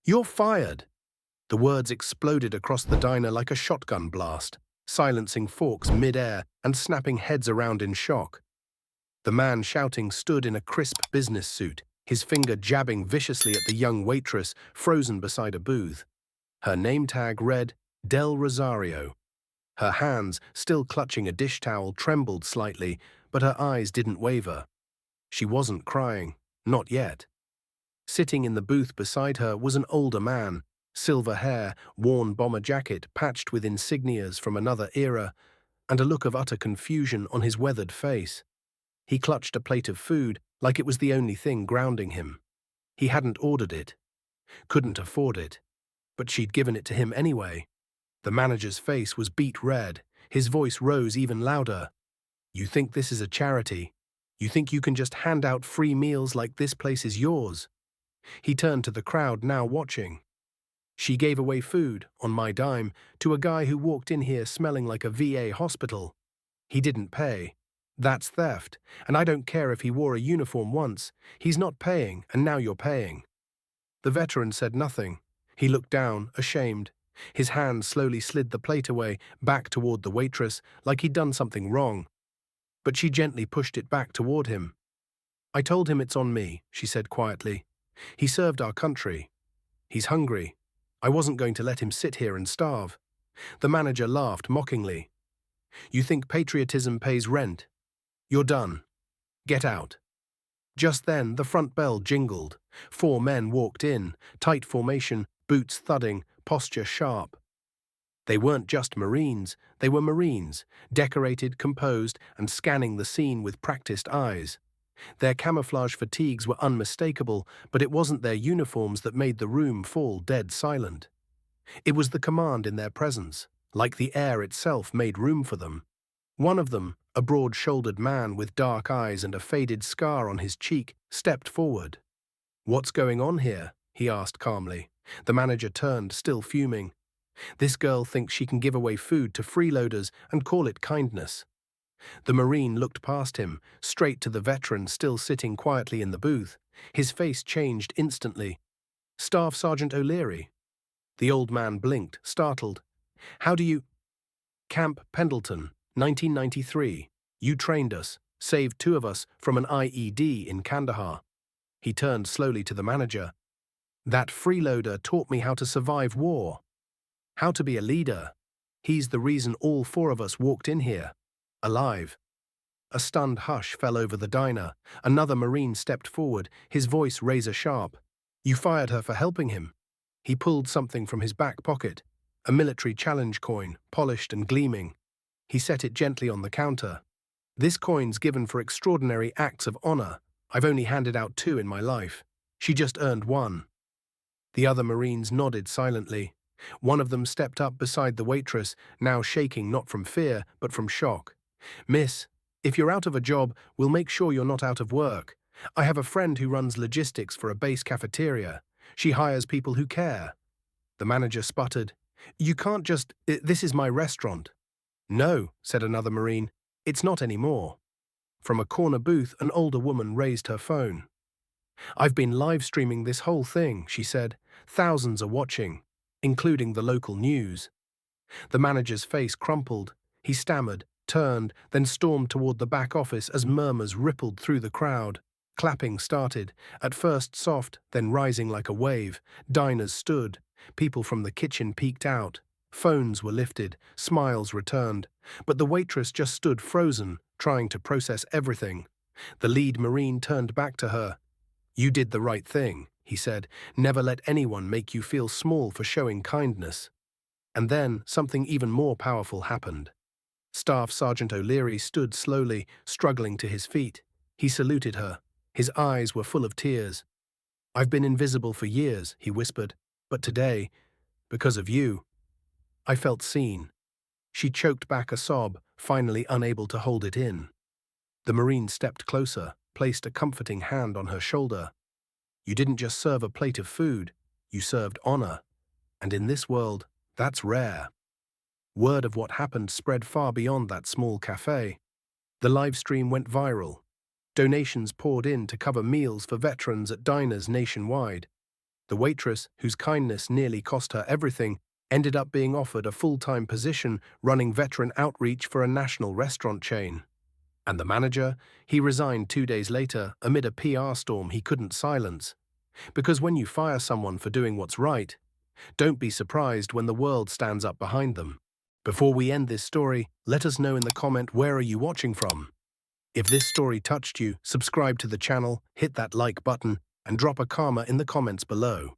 "You're fired!" The words exploded across the diner like a shotgun blast, silencing forks mid-air and snapping heads around in shock. The man shouting stood in a crisp business suit, his finger jabbing viciously at the young waitress frozen beside a booth. Her name tag read, Del Rosario. Her hands, still clutching a dish towel, trembled slightly, but her eyes didn't waver. She wasn't crying, not yet. Sitting in the booth beside her was an older man, silver hair, worn bomber jacket patched with insignias from another era, and a look of utter confusion on his weathered face. He clutched a plate of food like it was the only thing grounding him. He hadn't ordered it, couldn't afford it, but she'd given it to him anyway. The manager's face was beet red, his voice rose even louder. "You think this is a charity? You think you can just hand out free meals like this place is yours?" He turned to the crowd now watching. "She gave away food, on my dime, to a guy who walked in here smelling like a VA hospital. He didn't pay. That's theft, and I don't care if he wore a uniform once. He's not paying, and now you're paying." The veteran said nothing. He looked down, ashamed. His hand slowly slid the plate away, back toward the waitress, like he'd done something wrong. But she gently pushed it back toward him. "I told him it's on me," she said quietly. "He served our country. He's hungry. I wasn't going to let him sit here and starve." The manager laughed mockingly. "You think patriotism pays rent? You're done. Get out." Just then, the front bell jingled. 4 men walked in, tight formation, boots thudding, posture sharp. They weren't just Marines, they were Marines, decorated, composed, and scanning the scene with practiced eyes. Their camouflage fatigues were unmistakable, but it wasn't their uniforms that made the room fall dead silent. It was the command in their presence, like the air itself made room for them. One of them, a broad-shouldered man with dark eyes and a faded scar on his cheek, stepped forward. "What's going on here?" he asked calmly. The manager turned, still fuming. "This girl thinks she can give away food to freeloaders and call it kindness." The Marine looked past him, straight to the veteran still sitting quietly in the booth. His face changed instantly. "Staff Sergeant O'Leary." The old man blinked, startled. "How do you—" "Camp Pendleton, 1993. You trained us, saved 2 of us from an IED in Kandahar." He turned slowly to the manager. "That freeloader taught me how to survive war, how to be a leader. He's the reason all 4 of us walked in here, alive." A stunned hush fell over the diner. Another Marine stepped forward, his voice razor-sharp. "You fired her for helping him." He pulled something from his back pocket, a military challenge coin, polished and gleaming. He set it gently on the counter. "This coin's given for extraordinary acts of honor. I've only handed out 2 in my life. She just earned 1. The other Marines nodded silently. One of them stepped up beside the waitress, now shaking not from fear, but from shock. "Miss, if you're out of a job, we'll make sure you're not out of work. I have a friend who runs logistics for a base cafeteria. She hires people who care." The manager sputtered. "You can't just— this is my restaurant." "No," said another Marine. "It's not anymore." From a corner booth, an older woman raised her phone. "I've been live streaming this whole thing," she said. "Thousands are watching, including the local news." The manager's face crumpled. He stammered, turned, then stormed toward the back office as murmurs rippled through the crowd. Clapping started, at first soft, then rising like a wave. Diners stood. People from the kitchen peeked out. Phones were lifted, smiles returned. But the waitress just stood frozen, trying to process everything. The lead Marine turned back to her. "You did the right thing," he said. "Never let anyone make you feel small for showing kindness." And then something even more powerful happened. Staff Sergeant O'Leary stood slowly, struggling to his feet. He saluted her. His eyes were full of tears. "I've been invisible for years," he whispered, "but today, because of you, I felt seen." She choked back a sob, finally unable to hold it in. The Marine stepped closer, placed a comforting hand on her shoulder. "You didn't just serve a plate of food, you served honor. And in this world, that's rare." Word of what happened spread far beyond that small cafe. The live stream went viral. Donations poured in to cover meals for veterans at diners nationwide. The waitress, whose kindness nearly cost her everything, ended up being offered a full-time position running veteran outreach for a national restaurant chain. And the manager, he resigned 2 days later amid a PR storm he couldn't silence. Because when you fire someone for doing what's right, don't be surprised when the world stands up behind them. Before we end this story, let us know in the comment where are you watching from. If this story touched you, subscribe to the channel, hit that like button, and drop a comma in the comments below.